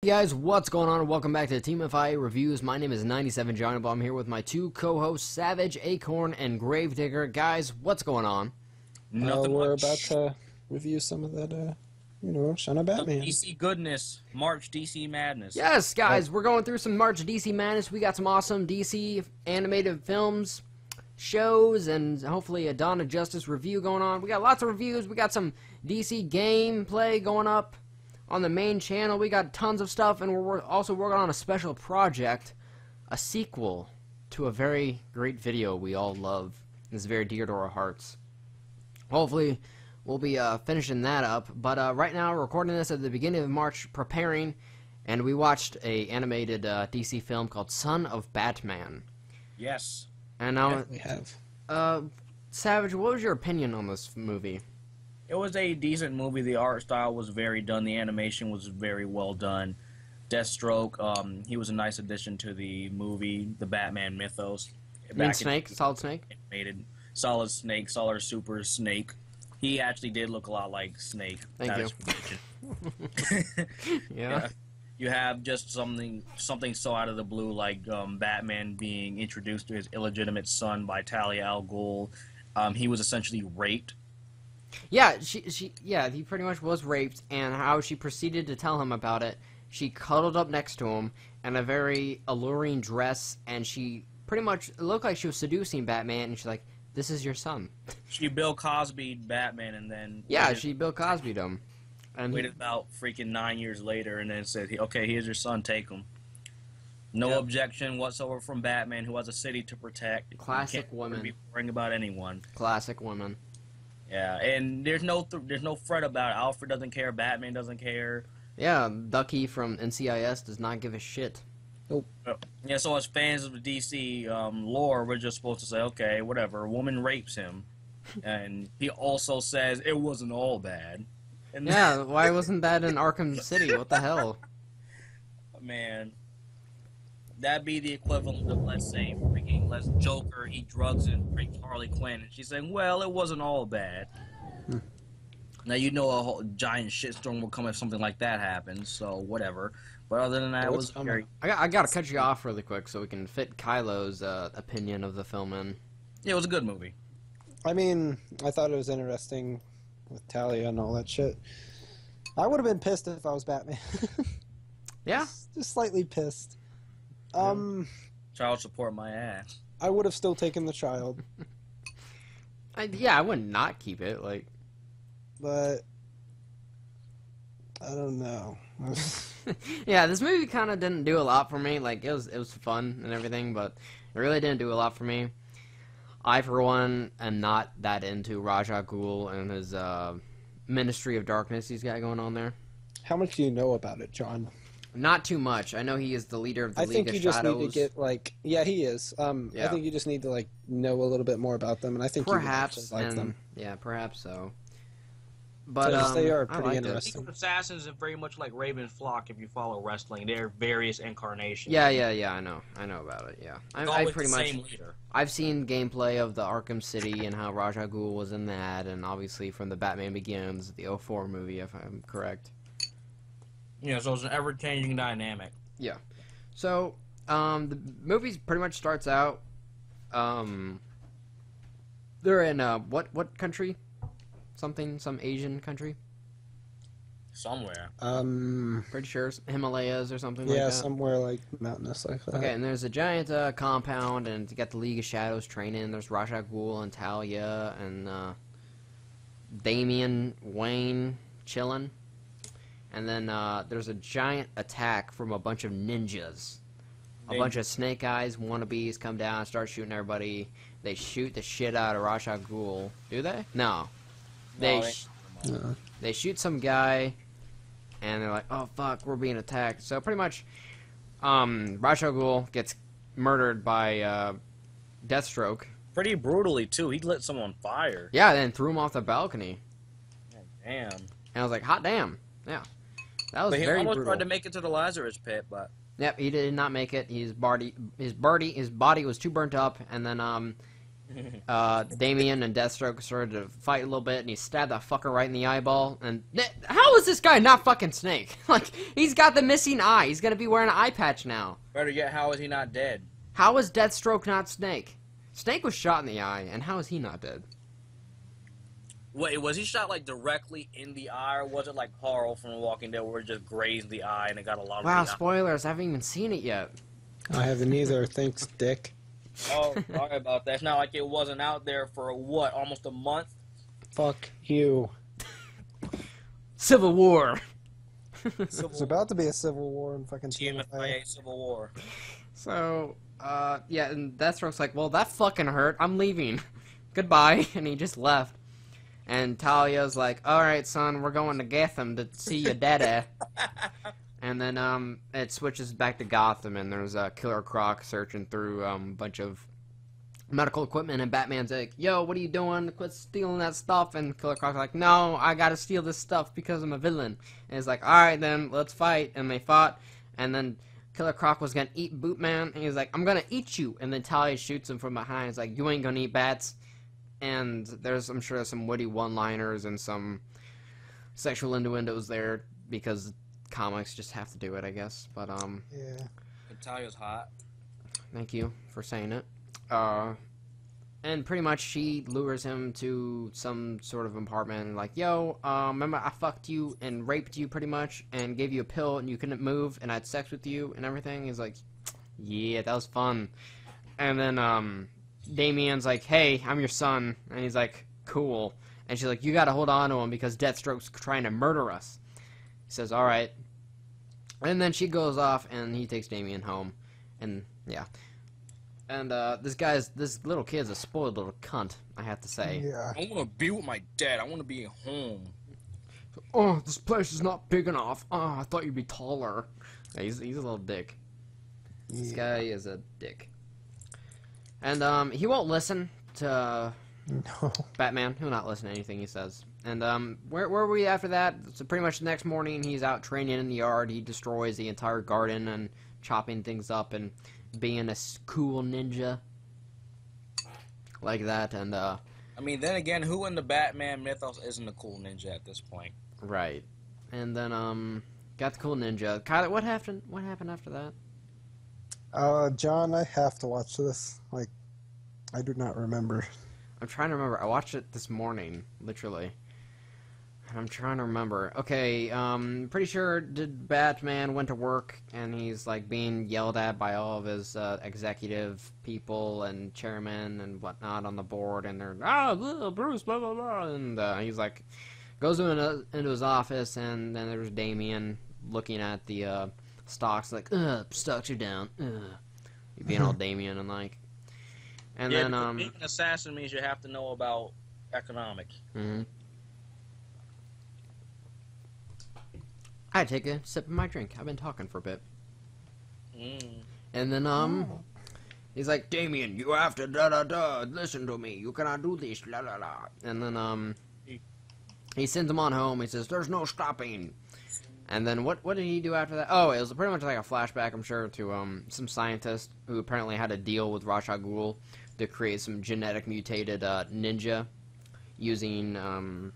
Hey guys, what's going on? Welcome back to TMFIA Reviews. My name is 97 Jonnyboy. I'm here with my two co-hosts, Savage, Acorn, and GraveDigger. Guys, what's going on? Nothing We're much. about to review some of that, Son of Batman. DC goodness. March DC Madness. Yes, guys, we're going through some March DC Maddness. We got some awesome DC animated films, shows, and hopefully a Dawn of Justice review going on. We got lots of reviews. We got some DC gameplay going up on the main channel. We got tons of stuff, and we're also working on a special project, a sequel to a very great video we all love. It's very dear to our hearts. Hopefully, we'll be finishing that up. But right now, we're recording this at the beginning of March, preparing, and we watched a animated DC film called Son of Batman. Yes. And now, We have. Savage, what was your opinion on this movie? It was a decent movie. The art style was very done. The animation was very well done. Deathstroke, he was a nice addition to the movie, the Batman mythos. And Snake? Solid Snake? Animated. Solid Snake, Solid Super Snake. He actually did look a lot like Snake. Thank you. Yeah. You have just something so out of the blue, like Batman being introduced to his illegitimate son by Talia al Ghul. He was essentially raped. Yeah, he pretty much was raped, and how she proceeded to tell him about it. She cuddled up next to him in a very alluring dress, and she pretty much looked like she was seducing Batman, and she's like, "This is your son." She Bill Cosby'd Batman, and then she Bill Cosby'd him. And waited about freaking 9 years later, and then said, "Okay, here's your son. Take him." No objection whatsoever from Batman, who has a city to protect. Classic Can't woman. Be worrying about anyone. Classic woman. Yeah, and there's no fret about it. Alfred doesn't care. Batman doesn't care. Yeah, Ducky from NCIS does not give a shit. Nope. Yeah, so as fans of the DC lore, we're just supposed to say, okay, whatever. A woman rapes him, and he also says it wasn't all bad. And Yeah, why wasn't that in Arkham City? What the hell? Man, that'd be the equivalent of, let's say, freaking Joker, he drugs and freaking Harley Quinn, and she's saying, well, it wasn't all bad. Now, you know a whole giant shitstorm will come if something like that happens, so whatever. But other than that, it was very... I gotta cut you off really quick so we can fit Kylo's opinion of the film in. Yeah, it was a good movie. I mean, I thought it was interesting with Talia and all that shit. I would have been pissed if I was Batman. Yeah? Just slightly pissed. Child support my ass. I would have still taken the child. I would not keep it, like... But I don't know. Yeah, this movie kind of didn't do a lot for me. Like, it was fun and everything, but it really didn't do a lot for me. I, for one, am not that into Ra's al Ghul and his Ministry of Darkness he's got going on there. How much do you know about it, John? Not too much. I know he is the leader of the League of Shadows. I think you just need to get, like... Yeah, he is. Yeah. I think you just need to, like, know a little bit more about them, and I think perhaps, you would like them. Yeah, perhaps so. But they are pretty liked interesting. Secret Assassins are very much like Raven's Flock if you follow wrestling. They're various incarnations. Yeah, I know about it. Yeah, I pretty much. Same leader. I've seen gameplay of the Arkham City and how Ra's al Ghul was in that, and obviously from the Batman Begins, the '04 movie, if I'm correct. Yeah, so it's an ever-changing dynamic. Yeah. So, the movie pretty much starts out. They're in what country? Some Asian country. Somewhere. Pretty sure it's Himalayas or something like that. Yeah, somewhere like mountainous like that. Okay, and there's a giant compound, and you got the League of Shadows training. There's Ra's al Ghul and Talia and Damian Wayne chilling. And then there's a giant attack from a bunch of ninjas. A bunch of Snake Eyes wannabes come down and start shooting everybody. They shoot the shit out of Ra's al Ghul. Do they? No. They shoot some guy, and they're like, "Oh fuck, we're being attacked." So pretty much, Ra's al Ghul gets murdered by Deathstroke. Pretty brutally too. He lit someone on fire. Yeah, then threw him off the balcony. Damn. And I was like, "Hot damn!" Yeah, that was But he very almost brutal. tried to make it to the Lazarus pit, but Yep, he did not make it. His body was too burnt up, and then Damian and Deathstroke started to fight a little bit, and he stabbed that fucker right in the eyeball. And how is this guy not fucking Snake? Like, he's got the missing eye. He's gonna be wearing an eye patch now. Better yet, how is he not dead? How is Deathstroke not Snake? Snake was shot in the eye, and how is he not dead? Wait, was he shot like directly in the eye, or was it like Carl from Walking Dead, where it just grazed the eye and it got a lot of Wow, the eye? spoilers! I haven't even seen it yet. I haven't either. Thanks, Dick. Oh, sorry about that. It's not like it wasn't out there for what, almost a month? Fuck you. Civil War. It's about to be a civil war in fucking TMFIA Civil War. So, yeah, and Deathstroke's like, well, that fucking hurt. I'm leaving. Goodbye. And he just left. And Talia's like, alright, son, we're going to Gotham to see your daddy. And then, it switches back to Gotham, and there's Killer Croc searching through, a bunch of medical equipment, and Batman's like, yo, what are you doing? Quit stealing that stuff. And Killer Croc's like, no, I gotta steal this stuff because I'm a villain. And he's like, alright then, let's fight. And they fought, and then Killer Croc was gonna eat Bootman, and he's like, I'm gonna eat you. And then Talia shoots him from behind. He's like, you ain't gonna eat bats. And I'm sure there's some witty one-liners and some sexual innuendos there, because comics just have to do it, I guess. But, Yeah. Natalia's hot. thank you for saying it. And pretty much she lures him to some sort of apartment and like, yo, remember I fucked you and raped you pretty much and gave you a pill and you couldn't move and I had sex with you and everything? He's like, yeah, that was fun. And then, Damian's like, hey, I'm your son. And he's like, cool. And she's like, you gotta hold on to him because Deathstroke's trying to murder us. He says, alright. And then she goes off and he takes Damian home. And, yeah. And, this little kid's a spoiled little cunt, I have to say. Yeah. I want to be with my dad. I want to be at home. Oh, this place is not big enough. Oh, I thought you'd be taller. Yeah, he's a little dick. This guy is a dick. And, he won't listen to No. Batman. He'll not listen to anything he says. And, where were we after that? So pretty much the next morning, he's out training in the yard. He destroys the entire garden and chopping things up and being a cool ninja. Like that, and, I mean, then again, who in the Batman mythos isn't a cool ninja at this point? right. And then, got the cool ninja. Kyler, what happened after that? John, I have to watch this. Like, I do not remember. I'm trying to remember. I watched it this morning, literally. And I'm trying to remember. Okay, pretty sure Batman went to work, and he's, like, being yelled at by all of his, executive people and chairmen and whatnot on the board, and they're, Bruce, blah, blah, blah, and, he's, like, goes into his office, and then there's Damian looking at the, stocks, like, stocks are down, being all Damian and, like, and yeah, then, being an assassin means you have to know about economics. mm-hmm. I take a sip of my drink. I've been talking for a bit. And then, he's like, Damien, you have to da-da-da, listen to me, you cannot do this, la-la-la. And then, he sends him on home, he says, there's no stopping. And then, what did he do after that? Oh, it was pretty much like a flashback, I'm sure, to, some scientist who apparently had a deal with Ra's al Ghul to create some genetic mutated, ninja using,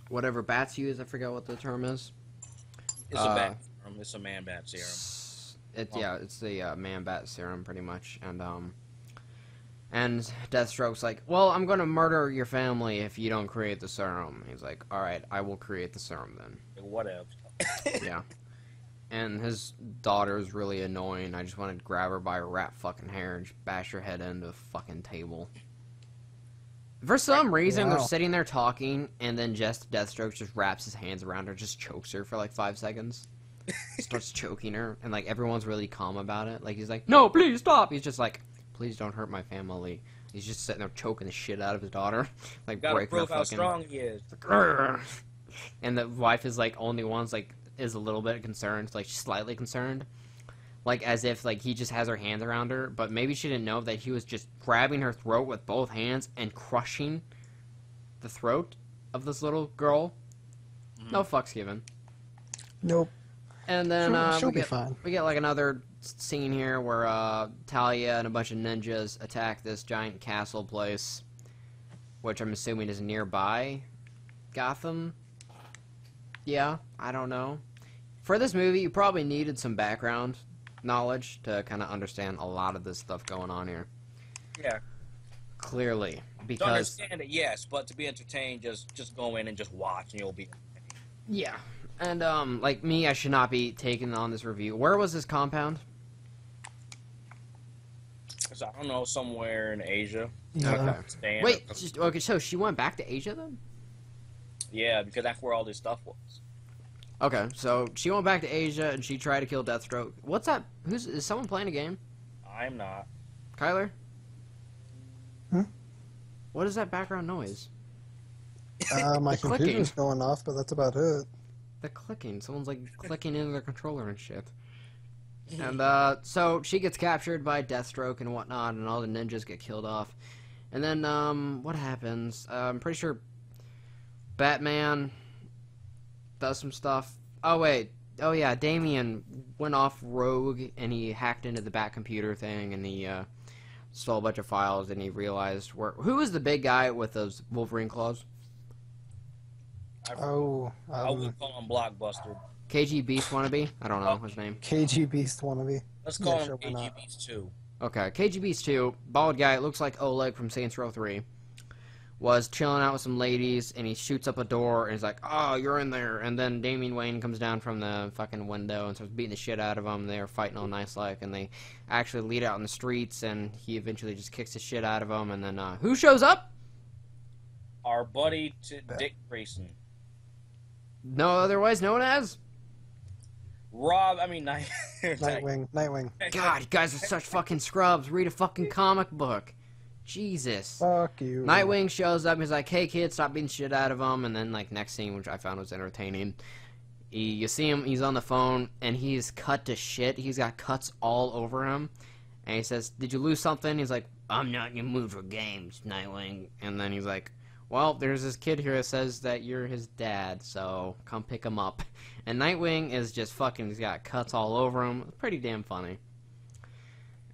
whatever bats use, I forget what the term is. It's a bat serum. It's a man bat serum. Yeah, it's the man bat serum, pretty much. And Deathstroke's like, well, I'm gonna murder your family if you don't create the serum. He's like, alright, I will create the serum then. Whatever. Yeah. And his daughter's really annoying. I just want to grab her by her rat fucking hair and just bash her head into a fucking table. For some reason, they're sitting there talking, and then Deathstroke just wraps his hands around her, just chokes her for like 5 seconds. Starts choking her, and like everyone's really calm about it. Like he's like, no, please stop. He's just like, please don't hurt my family. He's just sitting there choking the shit out of his daughter, like gotta breaking her prove how fucking. strong he is. Like, and the wife is like only one's like is a little bit concerned, like slightly concerned. Like, as if, like, he just has her hands around her, but maybe she didn't know that he was just grabbing her throat with both hands and crushing the throat of this little girl. No fucks given. Nope. And then she'll be fine. we get like another scene here where Talia and a bunch of ninjas attack this giant castle place, which I'm assuming is nearby Gotham. Yeah, I don't know. For this movie, you probably needed some background knowledge to kind of understand a lot of this stuff going on here. Yeah. Clearly, To because understand it, yes, but to be entertained, just go in and just watch, and you'll be. yeah. And like me, I should not be taking on this review. Where was this compound? I don't know, somewhere in Asia. Yeah. Okay. Wait, okay, so she went back to Asia then? Yeah, because that's where all this stuff was. Okay, so she went back to Asia and she tried to kill Deathstroke. What's that? Is someone playing a game? I'm not. Kyler? Hmm? What is that background noise? My Clicking. computer's going off, but that's about it. The clicking. Someone's like clicking into their controller and shit. And so she gets captured by Deathstroke and whatnot, and all the ninjas get killed off. And then what happens? I'm pretty sure Batman does some stuff. Oh wait. Oh yeah, Damian went off rogue and he hacked into the Bat computer thing and he stole a bunch of files and he realized who was the big guy with those Wolverine claws? I would call him Blockbuster. KG Beast wannabe? I don't know his name. KG Beast wannabe. Let's call him sure, why not? KG Beast 2. Okay, KG Beast 2, bald guy, looks like Oleg from Saints Row 3, was chilling out with some ladies, and he shoots up a door, and he's like, oh, you're in there, and then Damian Wayne comes down from the fucking window and starts beating the shit out of him. They're fighting all nice like, and they actually lead out in the streets, and he eventually just kicks the shit out of him, and then, who shows up? Our buddy Dick Grayson. No otherwise known as? Nightwing. God, you guys are such fucking scrubs. Read a fucking comic book. Jesus. Fuck you. Nightwing shows up and he's like, hey kid, stop beating shit out of him. And then like next scene, which I found was entertaining, you see him, he's on the phone and he's cut to shit. He's got cuts all over him. And he says, did you lose something? He's like, I'm not in your mood for games, Nightwing. And then he's like, well, there's this kid here that says that you're his dad, so come pick him up. And Nightwing is just fucking, he's got cuts all over him. It's pretty damn funny.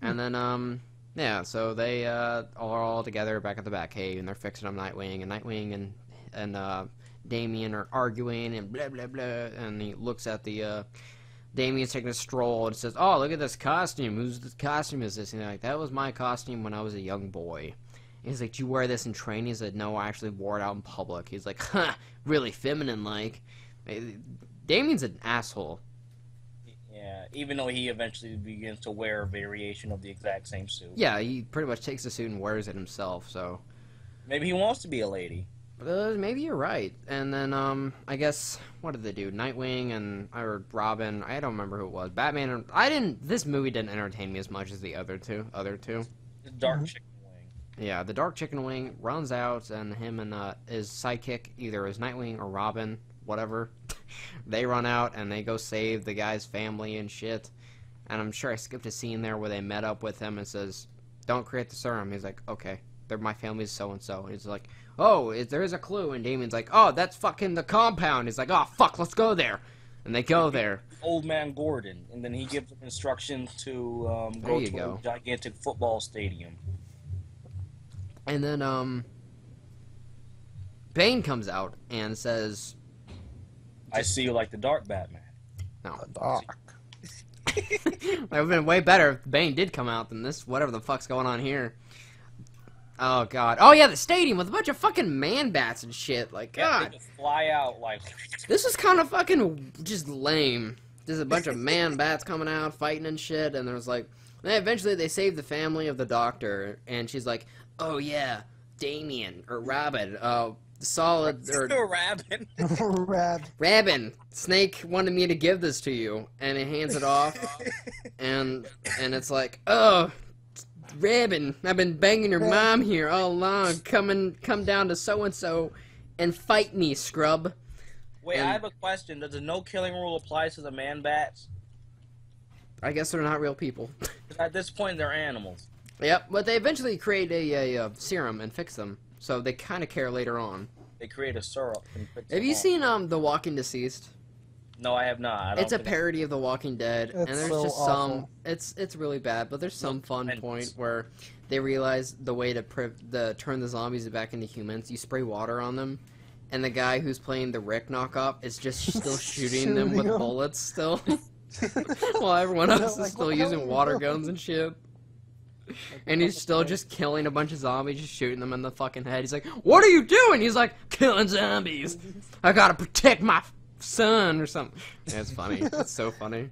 And then, yeah, so they are all together back at the Batcave, and they're fixing up Nightwing, and Nightwing and Damian are arguing, and blah, blah, blah, and he looks at the, Damian's taking a stroll, and says, oh, look at this costume. Whose costume is this? And they're like, that was my costume when I was a young boy. He's like, do you wear this in training? He said, no, I actually wore it out in public. He's like, huh, really feminine-like. Damien's an asshole. Yeah, even though he eventually begins to wear a variation of the exact same suit. Yeah, he pretty much takes the suit and wears it himself, so. Maybe he wants to be a lady. Maybe you're right. And then, I guess, what did they do? Nightwing or Robin, I don't remember who it was. Batman, this movie didn't entertain me as much as the other two. The Dark Chicken Wing. Yeah, the Dark Chicken Wing runs out, and him and his sidekick, either is Nightwing or Robin, whatever, they run out, and they go save the guy's family and shit. And I'm sure I skipped a scene there where they met up with him and says, don't create the serum. He's like, okay, my family's so-and-so. And he's like, oh, there is a clue. And Damien's like, oh, that's fucking the compound. He's like, oh, fuck, let's go there. And they go there. Old man Gordon. And then he gives them instructions to go to a gigantic football stadium. And then, Bane comes out and says, I see you like the Dark Batman. No. The Dark. It would have been way better if Bane did come out than this, whatever the fuck's going on here. Oh, God. Oh, yeah, the stadium with a bunch of fucking man-bats and shit. Like, God. Yeah, they just fly out like... This is kind of fucking just lame. There's a bunch of man-bats coming out, fighting and shit, and there's like... Then eventually they save the family of the doctor, and she's like, oh, yeah, Damian, or Robin, solid, or... Rabin. Rabin, Snake wanted me to give this to you, and he hands it off, and it's like, oh, Rabin, I've been banging your mom here all along, come down to so-and-so and fight me, scrub. Wait, I have a question. Does the no-killing rule apply to the man-bats? I guess they're not real people. At this point, they're animals. Yep, but they eventually create a serum and fix them, so they kind of care later on. They create a syrup and fix Have you seen The Walking Deceased? No, I have not. I don't It's a think parody of The Walking Dead, and It's there's so just awful. it's really bad, but there's some fun tremendous. point where they realize the way to turn the zombies back into humans, you spray water on them, and the guy who's playing the Rick knockoff is just still shooting them with Shooting 'em. bullets still, while everyone They're else is like, still "What the hell using are you water doing?" guns and shit. And he's still just killing a bunch of zombies, just shooting them in the fucking head. He's like, "What are you doing?" He's like, "Killing zombies. I gotta protect my son," or something. Yeah, it's funny. It's so funny.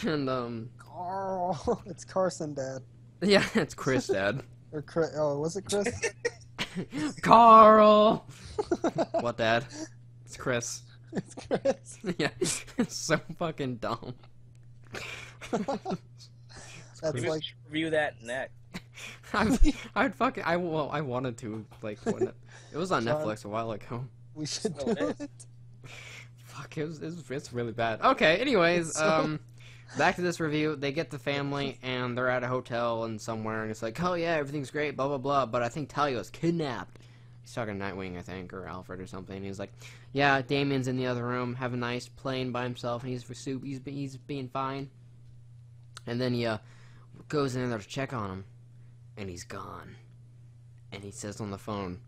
And Carl. It's Carson, Dad. yeah, it's Chris, Dad. Or Chris. Oh, was it Chris? Carl. What, Dad? It's Chris. It's Chris. Yeah, it's so fucking dumb. That's Maybe like we should review that next. I wanted to, like, when it was on John. Netflix a while ago. we should Still do is. it. Fuck, it's really bad. Okay, anyways, It's so- back to this review. They get the family, and they're at a hotel and somewhere, and it's like, oh yeah, everything's great, blah, blah, blah, but I think Talia was kidnapped. He's talking to Nightwing, I think, or Alfred or something. He's like, yeah, Damien's in the other room, having a nice playing by himself, and he's for soup, he's being fine. And then he goes in there to check on him, and he's gone. And he says on the phone,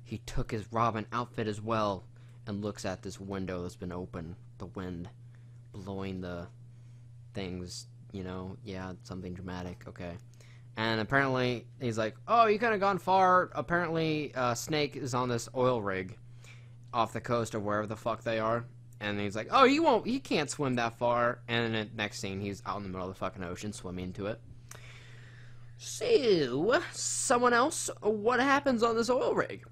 he took his Robin outfit as well, and looks at this window that's been open, the wind blowing the things, you know, yeah, something dramatic, okay. And apparently, he's like, oh, you kind of gone far. Apparently, Snake is on this oil rig off the coast or wherever the fuck they are. And he's like, oh, he can't swim that far. And then the next scene, he's out in the middle of the fucking ocean swimming into it. So, someone else, what happens on this oil rig?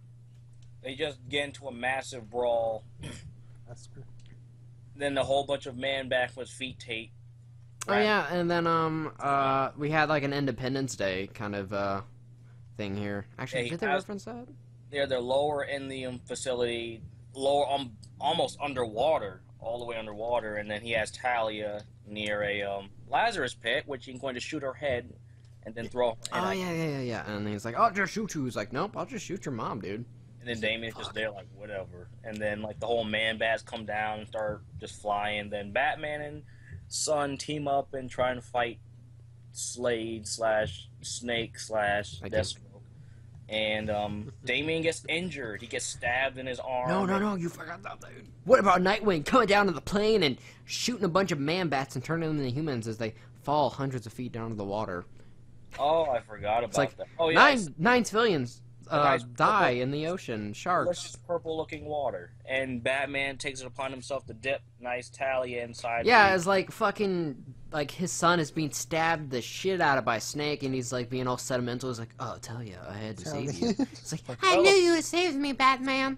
They just get into a massive brawl. That's good. Then a whole bunch of man back with feet tape. Oh yeah, and then we had like an Independence Day kind of thing here. Actually, Yeah, did they reference that? They're lower in the facility, lower almost underwater, all the way underwater, and then he has Talia near a Lazarus pit, which he's going to shoot her head and then throw her. Oh yeah. And he's like, "I'll just shoot you." He's like, "Nope, I'll just shoot your mom, dude." And then Damien's just there like whatever. And then like the whole man bats come down and start just flying. Then Batman and Son team up and try and fight Slade / Snake / Deathstroke. And Damien gets injured. He gets stabbed in his arm. No, you forgot that, dude. What about Nightwing coming down to the plane and shooting a bunch of man bats and turning them into humans as they fall hundreds of feet down to the water? Oh, I forgot about like that. Oh yeah, nine civilians nice die purple- in the ocean. Sharks. delicious purple-looking water, and Batman takes it upon himself to dip nice Talia inside. Yeah, it's like fucking like his son is being stabbed the shit out of by a snake, and he's like being all sentimental. He's like, "Oh, Talia, I had to save you." It's like, "I knew you would save me, Batman."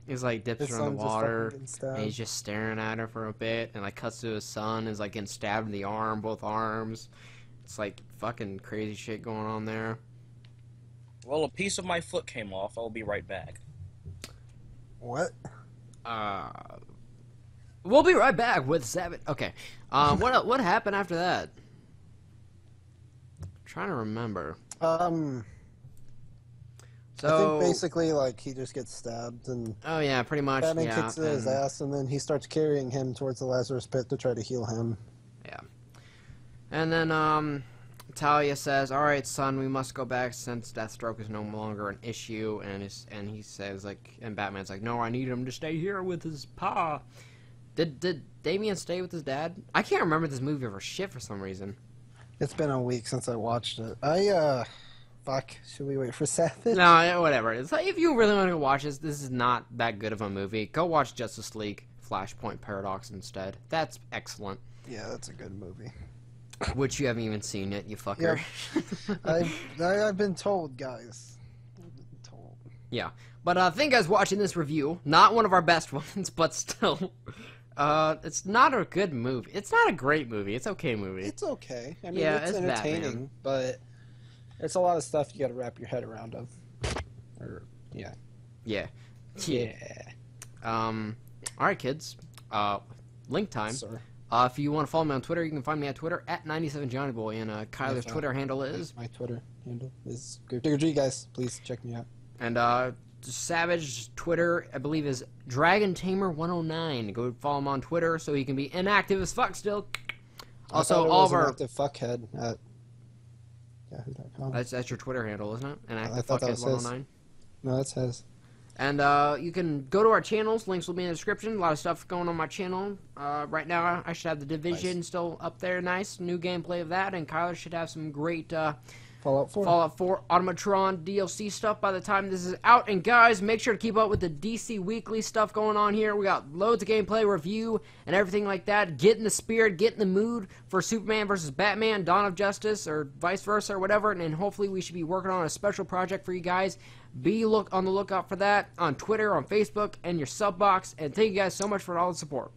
He's like dips His her in the son's just water, fucking getting stabbed. and he's just staring at her for a bit, and like cuts to his son, is like getting stabbed in the arm, both arms. It's like fucking crazy shit going on there. Well, a piece of my foot came off. I'll be right back. What? We'll be right back with Savage. Okay. What happened after that? I'm trying to remember. I So think basically like he just gets stabbed and oh yeah, pretty much. Batman Yeah, kicks his and- ass and then he starts carrying him towards the Lazarus pit to try to heal him. And then Talia says, "All right, son, we must go back since Deathstroke is no longer an issue." And he says like, and Batman's like, "No, I need him to stay here with his pa." Did Damien stay with his dad? I can't remember this movie for shit for some reason. It's been a week since I watched it. Fuck. Should we wait for Savage? No, whatever. It's like, if you really want to watch this is not that good of a movie. Go watch Justice League Flashpoint Paradox instead. That's excellent. Yeah, that's a good movie. Which you haven't even seen yet, you fucker. I've been told, guys. I've been told. Yeah. But thank you guys watching this review. Not one of our best ones, but still. It's not a good movie. It's not a great movie. It's okay movie. It's okay. I mean, Yeah, it's it's entertaining, Batman. but it's a lot of stuff you got to wrap your head around of. Yeah. Yeah. Yeah. Alright, kids. Link time. Sir. If you want to follow me on Twitter, you can find me at Twitter at 97JohnnyBoy, and Kyler's Yes, Twitter handle is. My Twitter handle is GraveDigger, guys. Please check me out. And Savage. Twitter, I believe, is Dragon Tamer 109. Go follow him on Twitter so he can be inactive as fuck still. Also, all of our active fuckhead at yahoo.com. That's your Twitter handle, isn't it? Inactive I thought that fuckhead was 109. No, that says. And you can go to our channels. Links will be in the description. A lot of stuff going on my channel. Right now, I should have The Division still up there. Nice. New gameplay of that. And Kyler should have some great Fallout 4. Fallout 4 Automatron DLC stuff by the time this is out. And guys, make sure to keep up with the DC Weekly stuff going on here. We got loads of gameplay review and everything like that. Get in the spirit, get in the mood for Superman versus Batman, Dawn of Justice, or vice versa, or whatever. And hopefully we should be working on a special project for you guys. Be on the lookout for that on Twitter, on Facebook, and your sub box. And thank you guys so much for all the support.